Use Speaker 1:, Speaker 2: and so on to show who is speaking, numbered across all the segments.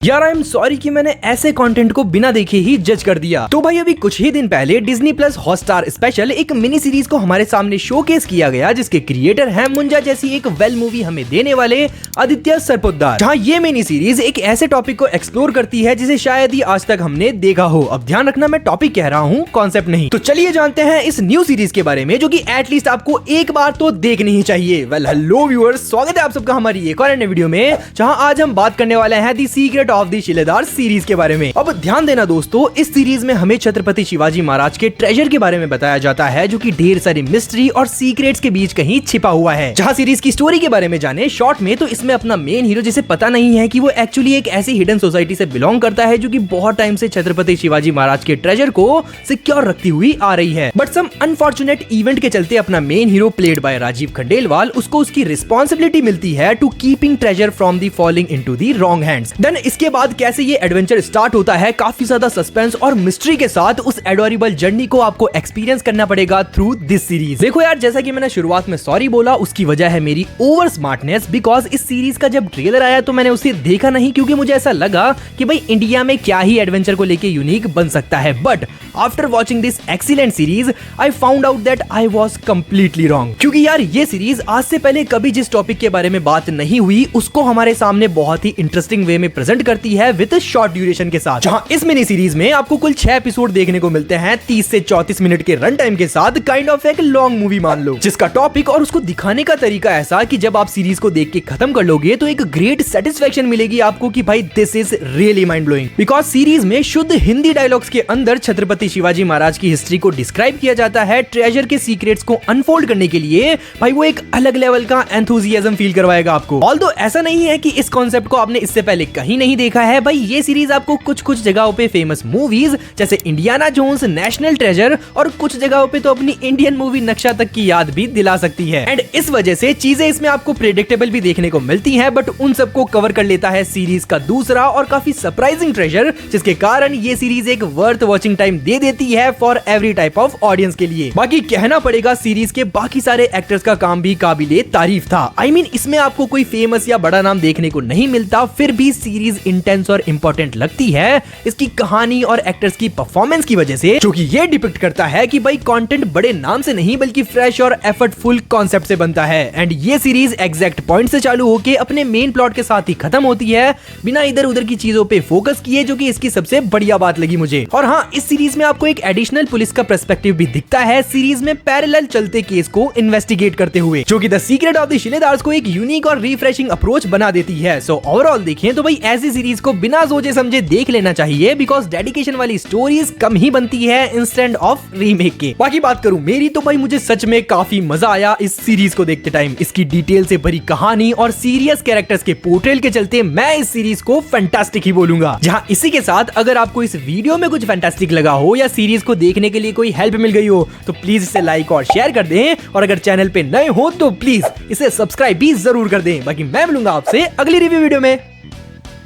Speaker 1: यार I am sorry कि मैंने ऐसे कंटेंट को बिना देखे ही जज कर दिया। तो भाई अभी कुछ ही दिन पहले डिज्नी प्लस हॉटस्टार स्पेशल एक मिनी सीरीज को हमारे सामने शोकेस किया गया, जिसके क्रिएटर हैं मुंजा जैसी एक वेल मूवी हमें देने वाले आदित्य सरपोतदार। जहां ये मिनी सीरीज एक ऐसे टॉपिक को एक्सप्लोर करती है जिसे शायद ही आज तक हमने देखा हो। अब ध्यान रखना, मैं टॉपिक कह रहा हूँ, कॉन्सेप्ट नहीं। तो चलिए जानते हैं इस न्यू सीरीज के बारे में, जो कि एटलीस्ट आपको एक बार तो देखनी ही चाहिए। वेल हेलो व्यूअर्स, स्वागत है आप सबका हमारी एक और नई वीडियो में, जहां आज हम बात करने वाले हैं दी secret of the Shiledar series के बारे में। अब ध्यान देना दोस्तों, इस सीरीज में हमें छत्रपति शिवाजी महाराज के ट्रेजर के बारे में बताया जाता है, जो कि ढेर सारी मिस्ट्री और सीक्रेट्स के बीच कहीं छिपा हुआ है। जहां सीरीज की स्टोरी के बारे में जाने शॉर्ट में, तो इसमें अपना मेन हीरो, जिसे पता नहीं है कि वो एक्चुअली एक ऐसी हिडन सोसाइटी से बिलोंग करता है जो कि बहुत टाइम से छत्रपति शिवाजी महाराज के ट्रेजर को सिक्योर रखती हुई आ रही है। बट सम अनफॉर्चुनेट इवेंट के चलते अपना main hero played by Rajiv Khandelwal, उसको उसकी रिस्पॉन्सिबिलिटी मिलती है to keeping treasure from the falling into the wrong hands. Then इसके बाद कैसे ये एडवेंचर स्टार्ट होता है, काफी ज्यादा सस्पेंस और मिस्ट्री के साथ उस एडोरेबल जर्नी को आपको एक्सपीरियंस करना पड़ेगा थ्रू दिस सीरीज। देखो यार, जैसा कि मैंने शुरुआत में सॉरी बोला, उसकी वजह है मेरी ओवर स्मार्टनेस। बिकॉज इस सीरीज का जब ट्रेलर आया तो मैंने उसे देखा नहीं, क्योंकि मुझे ऐसा लगा कि भाई इंडिया में क्या ही एडवेंचर को लेके यूनिक बन सकता है। But after watching this excellent series I found out that I was completely wrong. क्योंकि यार ये सीरीज आज से पहले कभी जिस टॉपिक के बारे में बात नहीं हुई, उसको हमारे सामने बहुत ही इंटरेस्टिंग वे में प्रेजेंट करती है विद शॉर्ट ड्यूरेशन के साथ। जहां इस मिनी सीरीज में आपको कुल 6 एपिसोड देखने को मिलते हैं 30 से 34 मिनट के रन टाइम के साथ, काइंड ऑफ एक लॉन्ग मूवी मान लो, जिसका टॉपिक और उसको दिखाने का तरीका ऐसा कि जब आप सीरीज को देख के खत्म कर लोगे तो एक ग्रेट सेटिस्फेक्शन मिलेगी आपको कि भाई this is really mind blowing. Because series में शुद्ध हिंदी डायलॉग्स के अंदर छत्रपति शिवाजी महाराज की हिस्ट्री को डिस्क्राइब किया जाता है। ट्रेजर के सीक्रेट्स को अनफोल्ड करने के लिए भाई वो एक अलग लेवल का एंथुसियाज्म फील करवाएगा आपको। ऑल्दो ऐसा नहीं है कि इस कॉन्सेप्ट को आपने इससे पहले कहीं नहीं देखा है। भाई ये सीरीज आपको कुछ जगहों पे फेमस मूवीज जैसे इंडियाना जोन्स, नेशनल ट्रेजर और कुछ जगहों पे तो अपनी इंडियन मूवी नक्शा तक की याद भी दिला सकती है। एंड इस वजह से चीजें इसमें आपको प्रेडिक्टेबल भी देखने को मिलती हैं, बट उन सबको कवर कर लेता है सीरीज का दूसरा और काफी सरप्राइजिंग ट्रेजर, जिसके कारण ये सीरीज एक वर्थ वॉचिंग टाइम दे देती है for every type of audience के लिए। बाकी कहना पड़ेगा सीरीज के बाकी सारे एक्टर्स का काम भी काबिले तारीफ था। आई मीन इसमें आपको कोई फेमस या बड़ा नाम देखने को नहीं मिलता, फिर भी सीरीज इंटेंस और इंपॉर्टेंट लगती है इसकी कहानी और एक्टर्स की परफॉर्मेंस की वजह से, जो कि ये डिपिक्ट करता है कि भाई कंटेंट बड़े नाम से नहीं बल्कि फ्रेश और एफर्टफुल कॉन्सेप्ट से बनता है। एंड ये सीरीज एग्जैक्ट पॉइंट से चालू होके अपने मेन प्लॉट के साथ ही खत्म होती है, बिना इधर उधर की चीजों पे फोकस किए, जो कि इसकी सबसे बढ़िया बात लगी मुझे। और हाँ, इस सीरीज में आपको एक एडिशनल पुलिस का पर्सपेक्टिव भी दिखता है सीरीज में पैरेलल चलते केस को इन्वेस्टिगेट करते हुए, जो कि द सीक्रेट ऑफ द शिलेदार्स को एक यूनिक और रिफ्रेशिंग अप्रोच बना देती है। सो ओवरऑल देखें तो भाई ऐसी सीरीज को बिना सोचे समझे देख लेना चाहिए, बिकॉज डेडिकेशन वाली स्टोरीज कम ही बनती है इंस्टेंट ऑफ रीमेक के। बाकी बात करूं मेरी, तो भाई मुझे सच में काफी मजा आया इस सीरीज को देखते टाइम। इसकी डिटेल से भरी कहानी और सीरियस कैरेक्टर्स के पोर्ट्रेल के चलते मैं इस सीरीज को फैंटास्टिक ही बोलूंगा। जहां इसी के साथ अगर आपको इस वीडियो में कुछ फैंटास्टिक लगा हो या सीरीज को देखने के लिए कोई हेल्प मिल गई हो, तो प्लीज इसे लाइक और शेयर कर दें, और अगर चैनल पे नए हो तो प्लीज इसे सब्सक्राइब भी जरूर कर दें। बाकी मैं मिलूंगा आपसे अगली रिव्यू वीडियो में।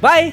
Speaker 1: बाय।